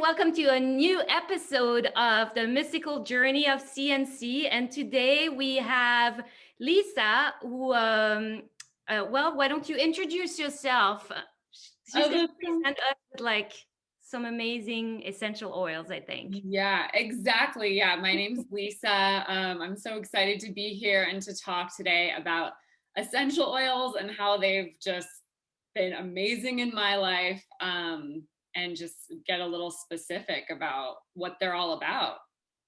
welcome to a new episode of the mystical journey of CNC. And today we have Lisa, who, well, why don't you introduce yourself? She's Oh, going to that's so, present us with like some amazing essential oils, I think. yeah, exactly. Yeah, my name's Lisa. I'm so excited to be here and to talk today about essential oils and how they've just been amazing in my life, and just get a little specific about what they're all about.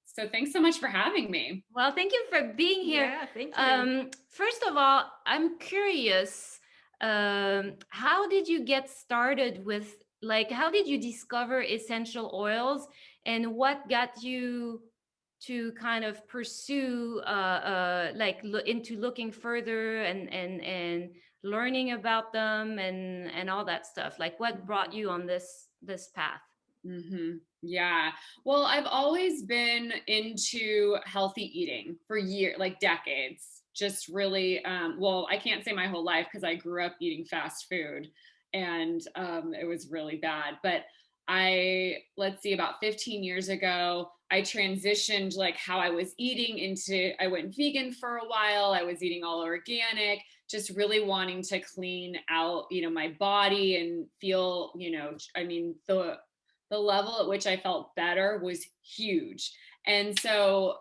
So thanks so much for having me. Well, thank you for being here. Yeah, thank you. First of all, I'm curious, how did you get started with, like, how did you discover essential oils and what got you to kind of pursue, into looking further and learning about them and all that stuff? Like, what brought you on this path? Yeah. Well, I've always been into healthy eating for years, like decades. Just really, well, I can't say my whole life because I grew up eating fast food and it was really bad. But let's see, about 15 years ago, I transitioned like how I was eating I went vegan for a while. I was eating all organic, just really wanting to clean out, my body and feel, I mean, the level at which I felt better was huge. And so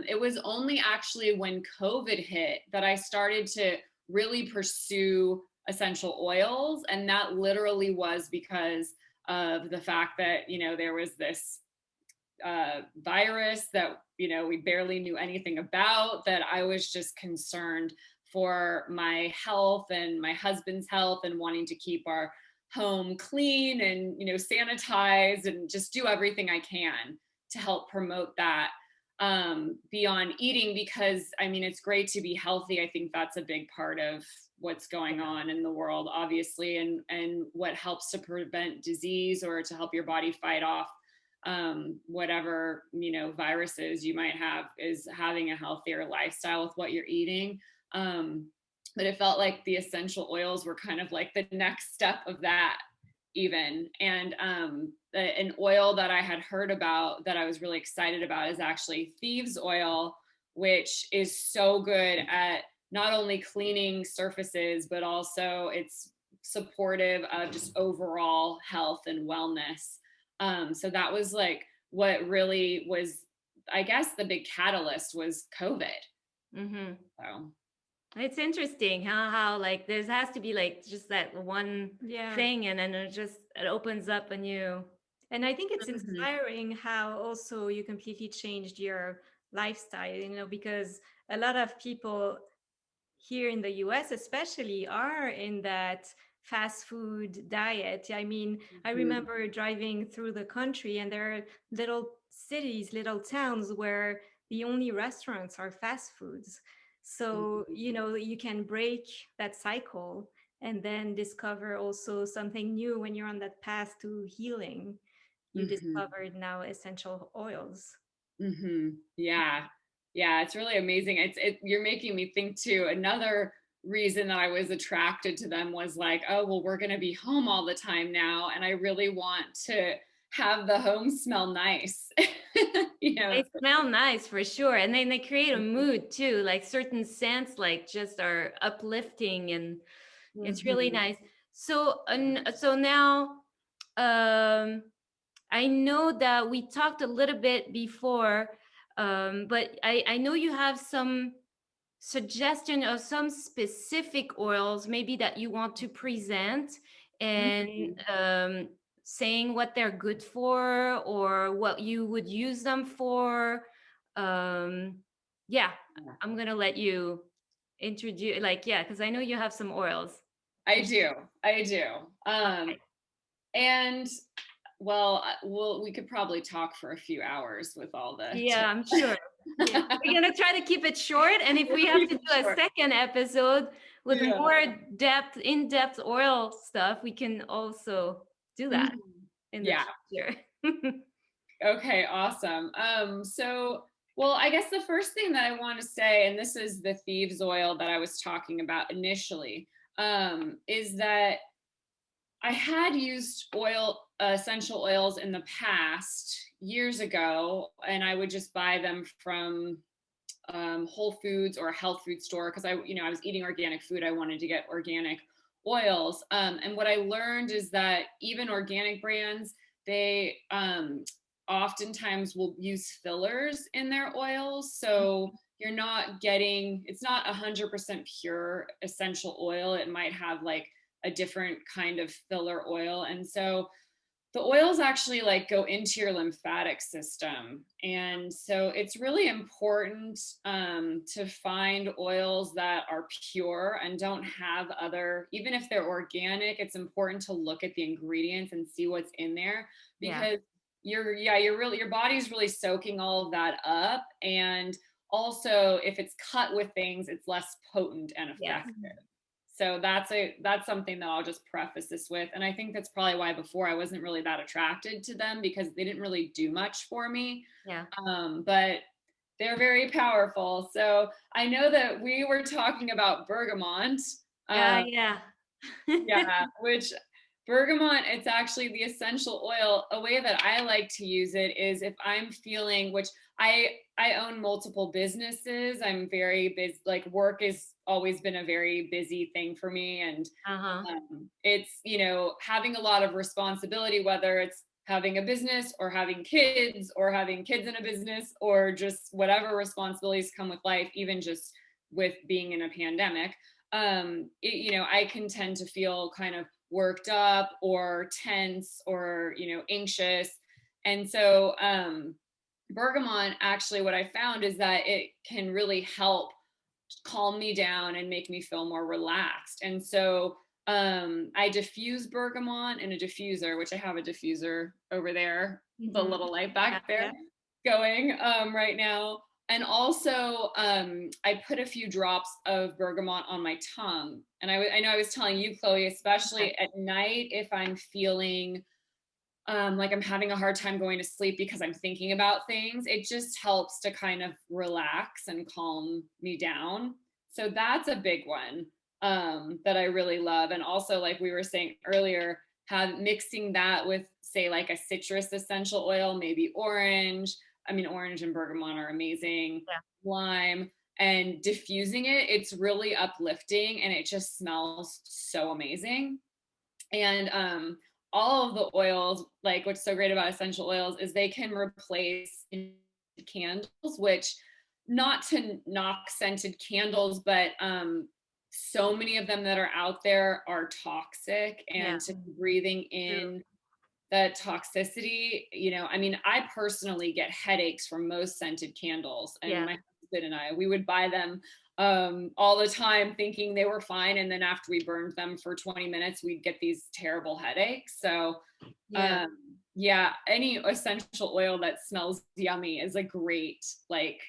it was only actually when COVID hit that I started to really pursue essential oils. And that literally was because of the fact that, there was this virus that, we barely knew anything about, that I was just concerned for my health and my husband's health and wanting to keep our home clean and sanitize and just do everything I can to help promote that, beyond eating, because I mean it's great to be healthy. I think that's a big part of what's going on in the world, obviously, and what helps to prevent disease or to help your body fight off whatever viruses you might have, is having a healthier lifestyle with what you're eating. But it felt like the essential oils were kind of like the next step of that even. And an oil that I had heard about that I was really excited about is actually thieves oil, which is so good at not only cleaning surfaces, but also it's supportive of just overall health and wellness. So that was like what really was, I guess, the big catalyst was COVID. Mm-hmm. So It's interesting how like there has to be like just that one Yeah. thing, and then it opens up a new. And I think it's Mhm. inspiring how also you completely changed your lifestyle, because a lot of people here in the US especially are in that fast food diet. I mean, I Mhm. remember driving through the country and there are little cities, little towns where the only restaurants are fast foods. So, you can break that cycle and then discover also something new when you're on that path to healing. You Mhm. discovered now essential oils. Yeah. Yeah, it's really amazing. You're making me think too. Another reason that I was attracted to them was like, oh, well, we're going to be home all the time now, and I really want to have the home smell nice. They So, smell nice for sure, and then they create a mood too. Like certain scents, like just are uplifting, and it's really mhm. nice. So now, um, I know that we talked a little bit before, but I know you have some suggestion of some specific oils maybe that you want to present, and Mhm. saying what they're good for or what you would use them for. um yeah, Yeah. I'm gonna let you introduce, like, yeah, because I know you have some oils I to do. I do. okay. And we could probably talk for a few hours with all the Yeah, I'm tips. sure. Yeah, we're gonna try to keep it short, and if we have Keep to it do a short. second episode with Yeah. more in-depth oil stuff, we can also do that Mhm. in the Yeah. future. Okay, awesome. Well, I guess the first thing that I want to say, and this is the thieves oil that I was talking about initially, is that I had used oil essential oils in the past years ago, and I would just buy them from Whole Foods or a health food store because I was eating organic food. I wanted to get organic oils. And what I learned is that even organic brands, they oftentimes will use fillers in their oils. So you're not getting, it's not 100% pure essential oil. It might have like a different kind of filler oil. And so the oils actually like go into your lymphatic system. And so it's really important to find oils that are pure and don't have other, even if they're organic, it's important to look at the ingredients and see what's in there, because your body's really soaking all of that up. And also if it's cut with things, it's less potent and effective. So that's something that I'll just preface this with. And I think that's probably why before I wasn't really that attracted to them, because they didn't really do much for me. Yeah. But they're very powerful. So I know that we were talking about bergamot. Yeah. Yeah, which bergamot, it's actually the essential oil. A way that I like to use it is if I'm feeling, which I own multiple businesses. I'm very busy, like work has always been a very busy thing for me. And it's, having a lot of responsibility, whether it's having a business or having kids in a business, or just whatever responsibilities come with life, even just with being in a pandemic. I can tend to feel kind of worked up or tense or, anxious. And so, bergamot, actually, what I found is that it can really help calm me down and make me feel more relaxed. And so, I diffuse bergamot in a diffuser, which I have a diffuser over there, the little light back there going, right now. And also, I put a few drops of bergamot on my tongue. And I know I was telling you, Chloe, especially at night, if I'm feeling like I'm having a hard time going to sleep because I'm thinking about things, it just helps to kind of relax and calm me down. So that's a big one that I really love. And also, like we were saying earlier, mixing that with, say, like a citrus essential oil, maybe orange. I mean, orange and bergamot are amazing. Yeah. Lime, and diffusing it, it's really uplifting and it just smells so amazing. And all of the oils, like what's so great about essential oils is they can replace candles, which, not to knock scented candles, but so many of them that are out there are toxic, and to be breathing in that toxicity, I mean, I personally get headaches from most scented candles, and my husband and I, we would buy them all the time thinking they were fine, and then after we burned them for 20 minutes we'd get these terrible headaches. So any essential oil that smells yummy is a great like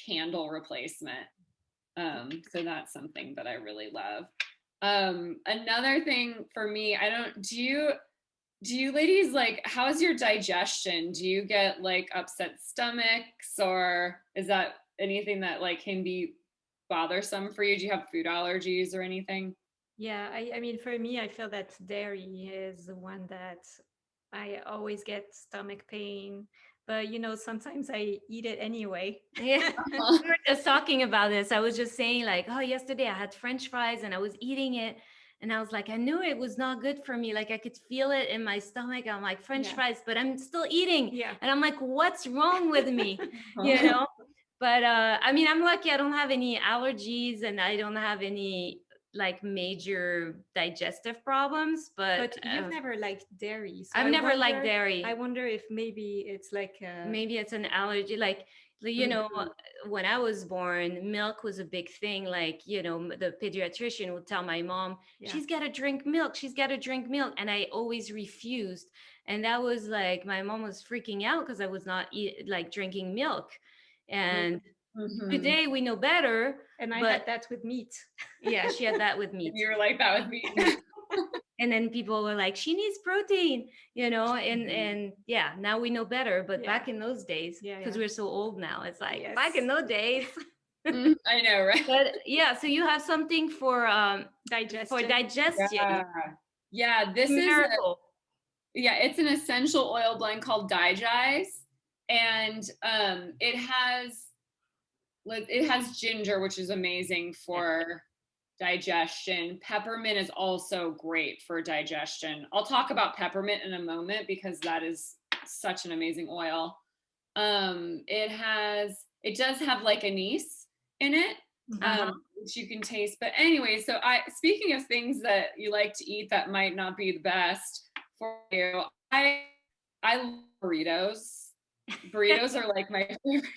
candle replacement. So that's something that I really love. Another thing for me, do you ladies, like, how's your digestion? Do you get like upset stomachs, or is that anything that like can be bothersome for you? Do you have food allergies or anything? Yeah, I mean, for me, I feel that dairy is the one that I always get stomach pain, but sometimes I eat it anyway. Yeah. We were just talking about this. I was just saying, like, oh, yesterday I had French fries and I was eating it. And I was like, I knew it was not good for me. Like, I could feel it in my stomach. I'm like, French fries, but I'm still eating. Yeah. And I'm like, what's wrong with me? But I mean, I'm lucky I don't have any allergies and I don't have any like major digestive problems. But you've never liked dairy. So I've never liked dairy. I wonder if maybe it's like maybe it's an allergy. Like, when I was born, milk was a big thing. Like, the pediatrician would tell my mom, she's got to drink milk. She's got to drink milk. And I always refused. And that was like, my mom was freaking out because I was not drinking milk. And today we know better. And I had that with meat. Yeah, she had that with meat. You were like that with meat. And then people were like, she needs protein, and now we know better. But back in those days, because we're so old now, it's like back in those days. I know, right? But so you have something for digestion. Yeah, this miracle. Yeah, it's an essential oil blend called Digize, and it has ginger, which is amazing Yeah. for digestion. Peppermint is also great for digestion. I'll talk about peppermint in a moment because that is such an amazing oil. It does have like anise in it, Uh-huh. which you can taste. But anyway, so I speaking of things that you like to eat that might not be the best for you, I love burritos. Burritos are like my favorite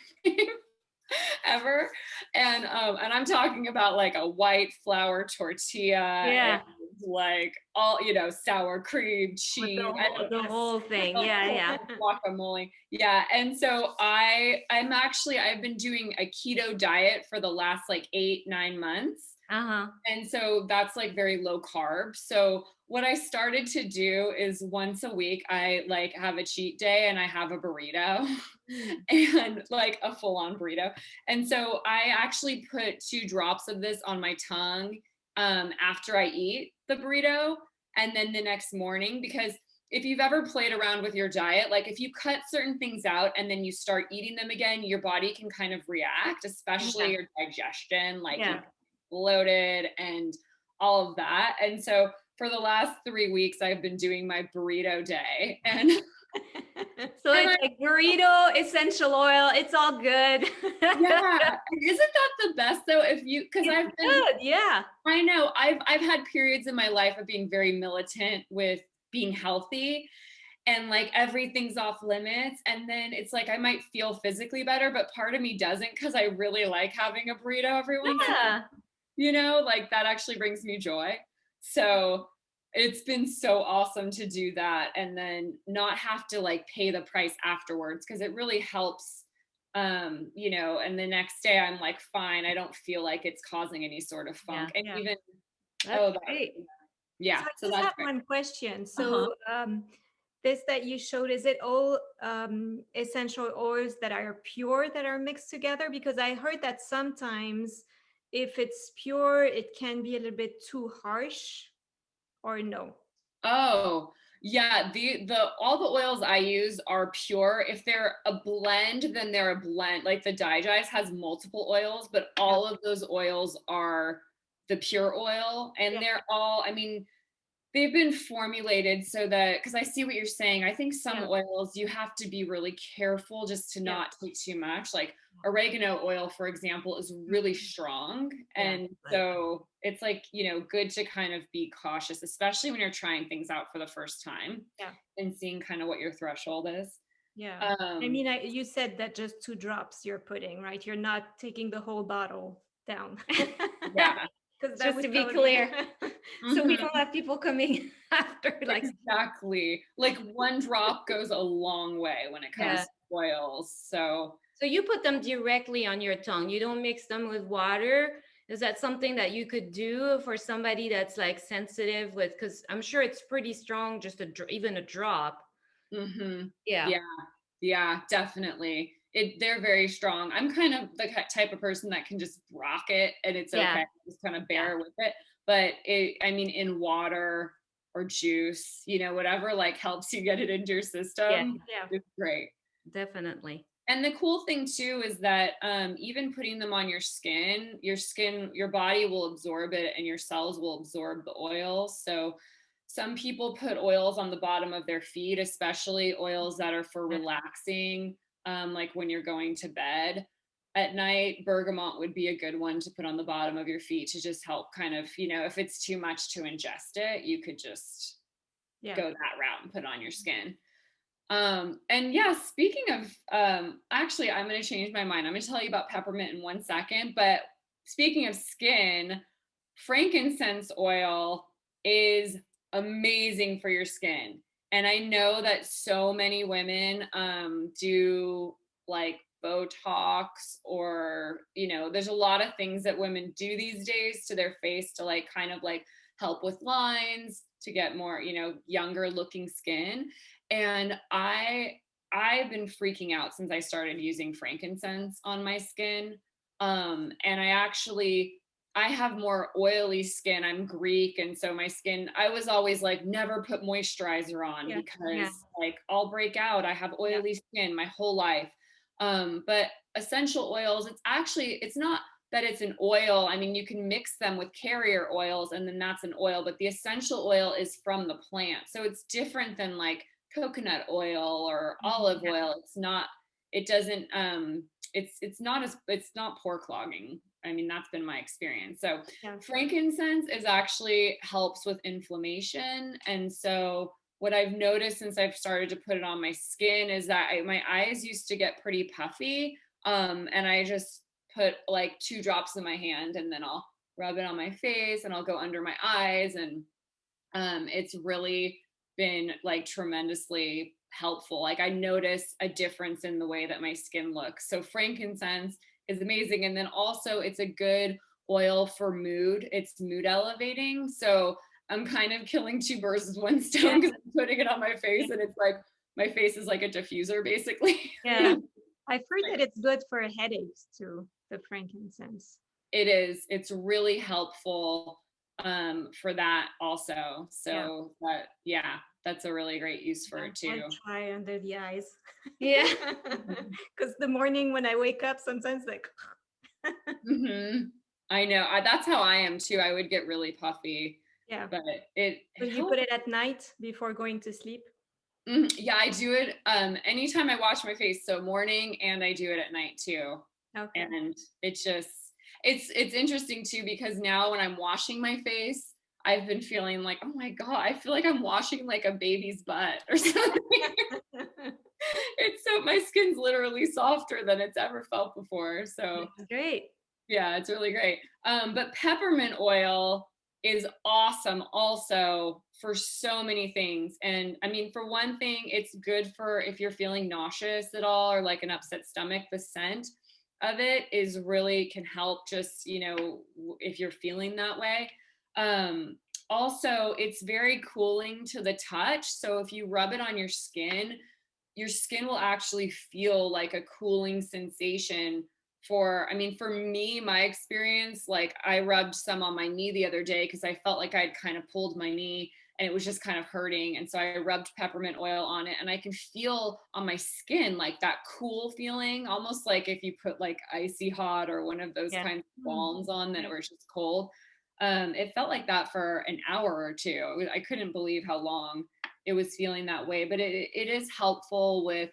ever. And I'm talking about like a white flour tortilla and Yeah. like all, sour cream, With cheese. the whole thing. The Yeah, whole yeah. guacamole. Yeah. And so I've been doing a keto diet for the last like 8, 9 months. Uh-huh. And so that's like very low carb. So what I started to do is once a week, I like have a cheat day and I have a burrito Mm. and like a full on burrito. And so I actually put 2 drops of this on my tongue after I eat the burrito and then the next morning, because if you've ever played around with your diet, like if you cut certain things out and then you start eating them again, your body can kind of react, especially Yeah. your digestion, like you Yeah. bloated and all of that. And so for the last 3 weeks, I've been doing my burrito day. And So and it's like burrito, essential oil. It's all good. yeah, isn't that the best though? Because It's good. Yeah. I know I've had periods in my life of being very militant with being healthy and like everything's off limits. And then it's like I might feel physically better, but part of me doesn't because I really like having a burrito every once in a while. Yeah. Like that actually brings me joy. So it's been so awesome to do that and then not have to like pay the price afterwards because it really helps. And the next day I'm like, fine, I don't feel like it's causing any sort of Yeah. funk. And Yeah. even, That's oh, great. yeah, So I so just that's have great. one question. Uh-huh. So this that you showed, is it all essential oils that are pure that are mixed together? Because I heard that sometimes if it's pure, it can be a little bit too harsh, or no? Oh, yeah. The all the oils I use are pure. If they're a blend, then they're a blend. Like the Digize has multiple oils, but Yeah. all of those oils are the pure oil. And Yeah. they're all, I mean, they've been formulated so that, because I see what you're saying. I think some Yeah. oils you have to be really careful just to Yeah. not take too much. Like oregano oil, for example, is really strong. Yeah. And Right. so it's like, good to kind of be cautious, especially when you're trying things out for the first time Yeah. and seeing kind of what your threshold is. Yeah. I Um, mean, you said that just 2 drops you're putting, right? You're not taking the whole bottle down. yeah. Because that Just would to be probably. clear, so we Mhm. don't have people coming after, like, Exactly. Like 1 drop goes a long way when it comes yeah. to oils. So So you put them directly on your tongue. You don't mix them with water. Is that something that you could do for somebody that's like sensitive with? Because I'm sure it's pretty strong, just even a drop. mhm. Yeah. Yeah, yeah, definitely. They're very strong. I'm kind of the type of person that can just rock it and it's Yeah. okay. Just kind of Yeah. bear with it. But I mean, in water or juice, whatever like helps you get it into your Yeah. system, Yeah. it's great. Definitely. And the cool thing too is that even putting them on your body will absorb it and your cells will absorb the oil. So some people put oils on the bottom of their feet, especially oils that are for Yeah. relaxing, like when you're going to bed at night. Bergamot would be a good one to put on the bottom of your feet to just help kind of, if it's too much to ingest it, you could just Yeah. go that route and put it on your skin. And yeah, speaking of, actually, I'm going to change my mind. I'm going to tell you about peppermint in 1 second. But speaking of skin, frankincense oil is amazing for your skin. And I know that so many women do like Botox or, there's a lot of things that women do these days to their face to like kind of like help with lines to get more, younger looking skin. And I've been freaking out since I started using frankincense on my skin. And I have more oily skin. I'm Greek. And so my skin, I was always like, never put moisturizer on Yeah. Yeah. because like I'll break out. I have Yeah. oily skin my whole life. But essential oils, it's not that it's an oil. I mean, you can mix them with carrier oils and then that's an oil, but the essential oil is from the plant. So it's different than like coconut oil or olive Yeah. oil. It doesn't, it's not pore clogging. I mean, that's been my experience. So Yeah. frankincense is actually helps with inflammation. And so what I've noticed since I've started to put it on my skin is that my eyes used to get pretty puffy. And I just put like 2 drops in my hand and then I'll rub it on my face and I'll go under my eyes. And it's really been like tremendously helpful. Like I notice a difference in the way that my skin looks. So frankincense is amazing. And then also it's a good oil for mood. It's mood elevating. So I'm kind of killing 2 birds with one Yeah. stone because I'm putting it on my face and it's like my face is like a diffuser basically. Yeah. I've heard that it's good for headaches too, the frankincense. It is. It's really helpful for that also. Yeah. So that's a really great use for Yeah, it too. I'll try under the eyes. Yeah. Because the morning when I wake up, sometimes like, Hmm. I know. That's how I am too. I would get really puffy, yeah. but it So you helps. put it at night before going to sleep? Yeah, I do it anytime I wash my face. So morning and I do it at night too. Okay. And it's interesting too because now when I'm washing my face, I've been feeling like, oh my God, I feel like I'm washing like a baby's butt or something. It's so my skin's literally softer than it's ever felt before. So Great. yeah, it's really great. But peppermint oil is awesome also for so many things. And I mean, for one thing, it's good for if you're feeling nauseous at all or like an upset stomach, the scent of it is really can help just, if you're feeling that way. Also, it's very cooling to the touch. So if you rub it on your skin will actually feel like a cooling sensation for me, my experience, like I rubbed some on my knee the other day because I felt like I'd kind of pulled my knee and it was just kind of hurting. And so I rubbed peppermint oil on it and I can feel on my skin like that cool feeling, almost like if you put like icy hot or one of those Yeah. kinds of balms on that Yeah. were just cold. It felt like that for an hour or two. I couldn't believe how long it was feeling that way, but it is helpful with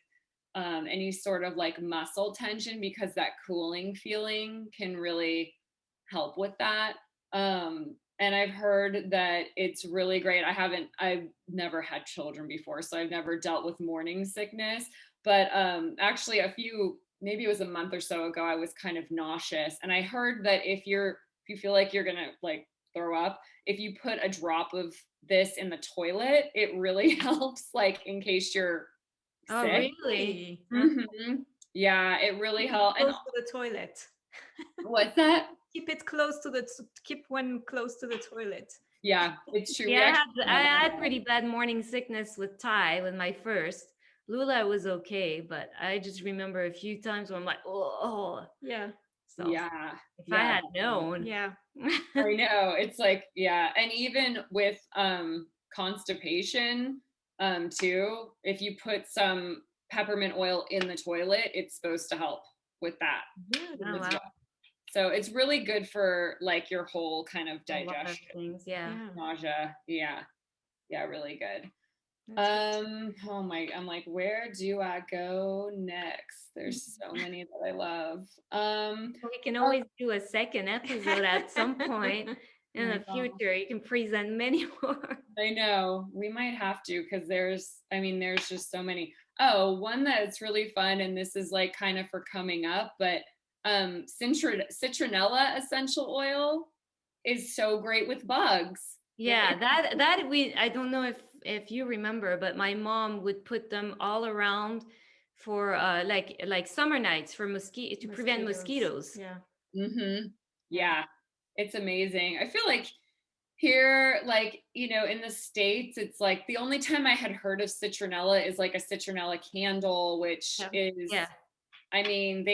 any sort of like muscle tension because that cooling feeling can really help with that. And I've heard that it's really great. I've never had children before, so I've never dealt with morning sickness. But actually, maybe it was a month or so ago, I was kind of nauseous, and I heard that if you feel like you're gonna like throw up, if you put a drop of this in the toilet, it really helps. Like in case you're Oh, sick. really? Mm-hmm. Yeah, it really helped. And Close to the toilet. what's that? Keep one close to the toilet. Yeah, it's true. We Yeah, actually I have had pretty bad morning sickness with Ty with my first. Lula was okay, but I just remember a few times where I'm like, oh. Yeah. So yeah, if I yeah, had known. Yeah. I know. It's like, yeah. And even with constipation, too, if you put some peppermint oil in the toilet, it's supposed to help with that Good. Oh, as wow. well. So it's really good for like your whole kind of A lot of digestion, things, yeah. Yeah. nausea. Yeah. Yeah, really good. That's good. I'm like, where do I go next? There's so many that I love. We can Oh, always do a second episode at some point in I the know. future. You can present many more. I know. We might have to because there's just so many. Oh, one that's really fun, and this is like kind of for coming up, but citronella essential oil is so great with bugs. Yeah, I don't know if you remember, but my mom would put them all around for like summer nights for mosquito to prevent mosquitoes. Yeah. Mm-hmm. Yeah. Yeah, it's amazing. I feel like here, like, in the States, it's like the only time I had heard of citronella is like a citronella candle, which Yeah. is, Yeah. I mean,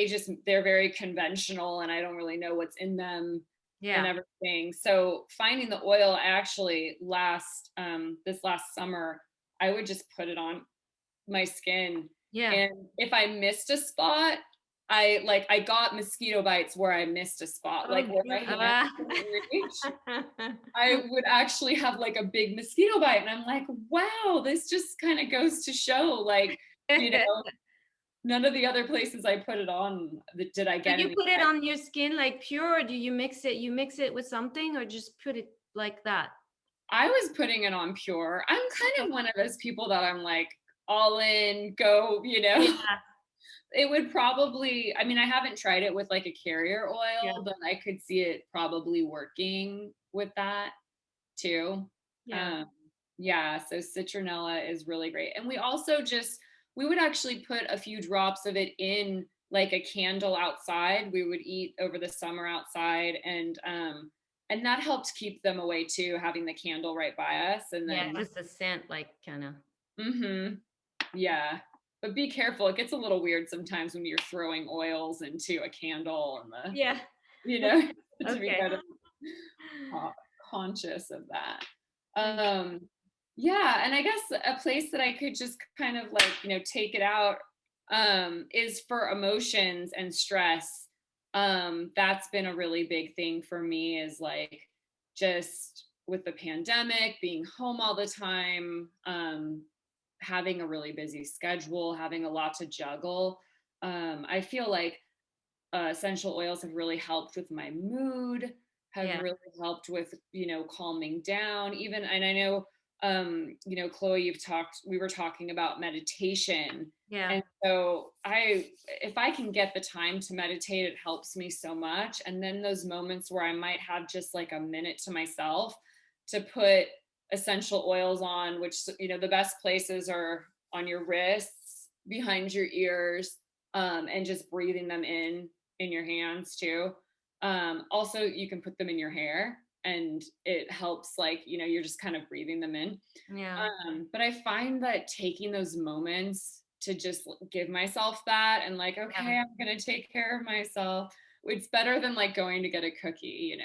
they're very conventional and I don't really know what's in them Yeah. and everything. So finding the oil, I actually this last summer, I would just put it on my skin. Yeah. And if I missed a spot, I got mosquito bites where I missed a spot, Oh, like where my good. hand Ah. couldn't reach. I would actually have like a big mosquito bite, and I'm like, wow, this just kind of goes to show, like, you know, none of the other places I put it on did I So get you any. put it on your skin like pure, or do you mix it? You mix it with something, or just put it like that? I was putting it on pure. I'm kind Okay. of one of those people that I'm like all in, go, Yeah. It would probably, I mean, I haven't tried it with like a carrier Yeah. oil, but I could see it probably working with that too. Yeah. Um, yeah, so citronella is really great. And we would actually put a few drops of it in like a candle outside. We would eat over the summer outside, and that helped keep them away too, having the candle right by us. And Yeah, then, just a scent, like kind of. mm-hmm, yeah. But be careful. It gets a little weird sometimes when you're throwing oils into a candle and Yeah. you know, to be Okay. kind of uh, conscious of that. Okay. Yeah, and I guess a place that I could just kind of like, take it out is for emotions and stress. That's been a really big thing for me, is like just with the pandemic, being home all the time, having a really busy schedule, having a lot to juggle. I feel like essential oils have really helped with my mood, have Yeah. really helped with, calming down even. And I know, Chloe, we were talking about meditation. Yeah. And so if I can get the time to meditate, it helps me so much. And then those moments where I might have just like a minute to myself to put essential oils on, which, the best places are on your wrists, behind your ears, and just breathing them in your hands too. Also, you can put them in your hair, and it helps, like, you're just kind of breathing them in. Yeah. But I find that taking those moments to just give myself that, and like, Yeah. okay, I'm going to take care of myself. It's better than like going to get a cookie.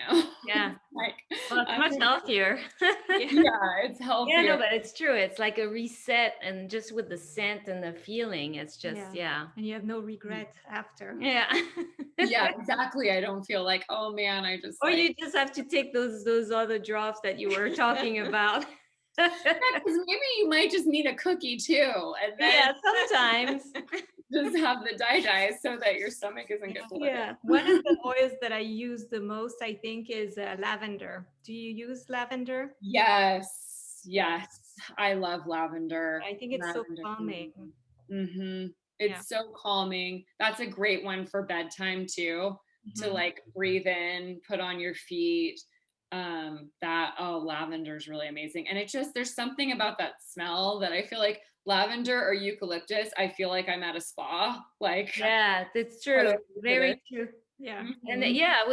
Yeah. Like, Well, it's I'm much gonna, healthier. Yeah. yeah, it's Yeah, no, healthier. but it's true. It's like a reset, and just with the scent and the feeling, it's just, Yeah. yeah. And you have no regret after. Yeah. Yeah, exactly. I don't feel like, oh man, I just Or like, you just have to take those other drops that you were talking about. because maybe you might just need a cookie too, and then Yeah, sometimes. just have the dye so that your stomach isn't get bloated. Yeah. One of the oils that I use the most, I think, is lavender. Do you use lavender? Yes, Yeah. yes, I love lavender. I think it's so Lavender. calming. Mm-hmm. Yeah. It's so calming. That's a great one for bedtime too, to Mhm. like breathe in, put on your feet. Lavender is really amazing. And there's something about that smell that I feel like lavender or eucalyptus, I feel like I'm at a spa, like Yeah, that's true. whatever it is. Very true. Yeah. And Mhm. yeah,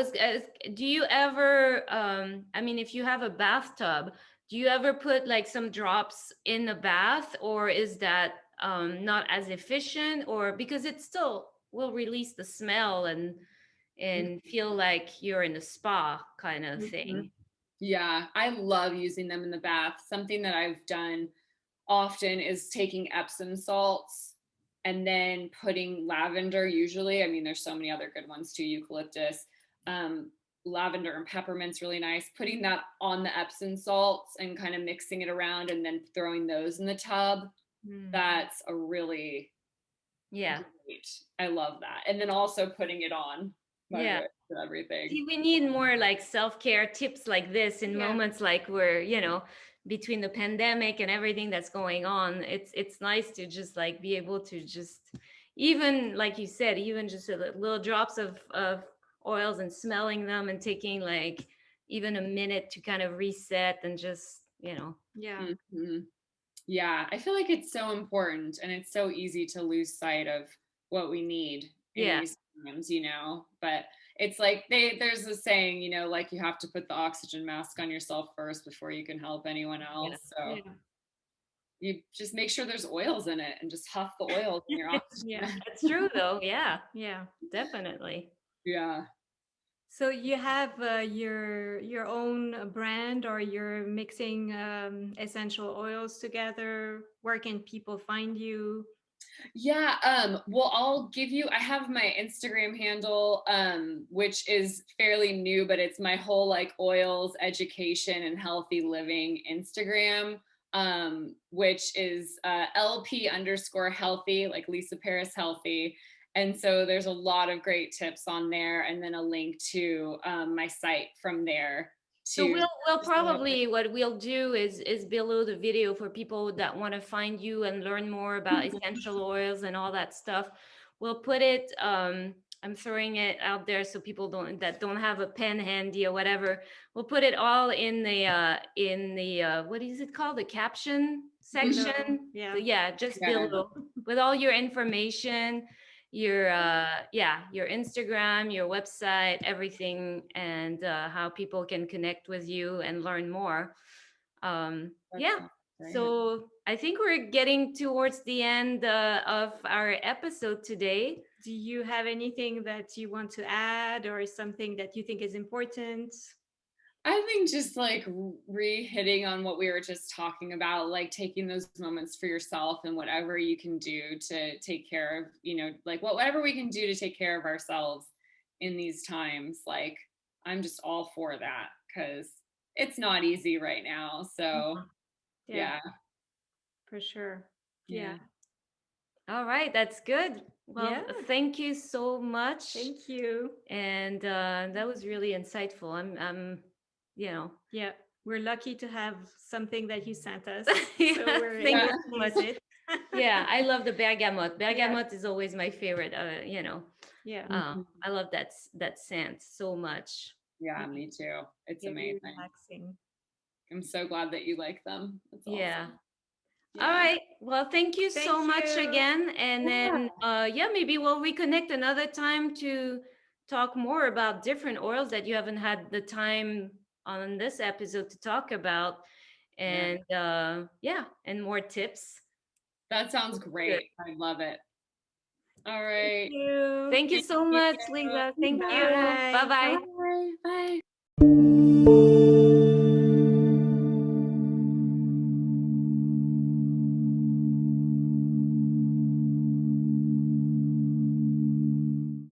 do you ever, I mean, if you have a bathtub, do you ever put like some drops in the bath, or is that not as efficient, or because it still will release the smell and feel like you're in a spa kind of Mhm. thing? Yeah, I love using them in the bath. Something that I've done often is taking Epsom salts and then putting lavender, usually. I mean, there's so many other good ones too, eucalyptus. Um, Lavender and peppermint's really nice. Putting that on the Epsom salts and kind of mixing it around and then throwing those in the tub. Mm. That's a really Yeah. great. I love that. And then also putting it on my Yeah. wrist and everything. See, we need more like self-care tips like this in Yeah. moments like where, between the pandemic and everything that's going on. It's nice to just like be able to just, even like you said, even just little drops of oils, and smelling them, and taking like even a minute to kind of reset, and just, Yeah. Mhm. Yeah, I feel like it's so important, and it's so easy to lose sight of what we need in yeah. these times. But it's like there's a saying, like you have to put the oxygen mask on yourself first before you can help anyone Yeah. else. So Yeah. you just make sure there's oils in it and just huff the oils in your oxygen Yeah. mask. That's true though. Yeah. Yeah, definitely. Yeah. So you have your own brand, or you're mixing essential oils together. Where can people find you? Yeah, well, I'll give you, I have my Instagram handle, which is fairly new, but it's my whole like oils education and healthy living Instagram, which is LP underscore healthy, like Lisa Paris healthy. And so there's a lot of great tips on there, and then a link to my site from there So to. we'll probably, what we'll do is below the video for people that want to find you and learn more about essential oils and all that stuff. We'll put it, I'm throwing it out there so people don't have a pen handy or whatever. We'll put it all in the what is it called? The caption Below. section. Yeah. Yeah, just Yeah. below with all your information, your your Instagram, your website, everything, and how people can connect with you and learn more. That Yeah, sounds great. so I think we're getting towards the end of our episode today. Do you have anything that you want to add, or something that you think is important? I think just like re-hitting on what we were just talking about, like taking those moments for yourself and whatever you can do to take care of, like whatever we can do to take care of ourselves in these times. Like, I'm just all for that because it's not easy right now. So, Yeah, yeah. for sure. Yeah. Yeah. All right, that's good. Well, Yeah. thank you so much. Thank you. And that was really insightful. I'm Yeah, we're lucky to have something that you sent us. Yeah, So we're thank able you to so much. use it. Yeah, I love the bergamot. Bergamot is always my favorite. Yeah. I love that scent so much. Yeah, me too. It's Very amazing. relaxing. I'm so glad that you like them. It's Yeah. awesome. All Yeah. right. Well, thank you so Thank much you. again. And then maybe we'll reconnect another time to talk more about different oils that you haven't had the time on this episode to talk about. And and more tips. That sounds Good. great. I love it. All Thank right. you. Thank you so much, Lisa. Thank you. Bye. Bye-bye. Bye. Bye.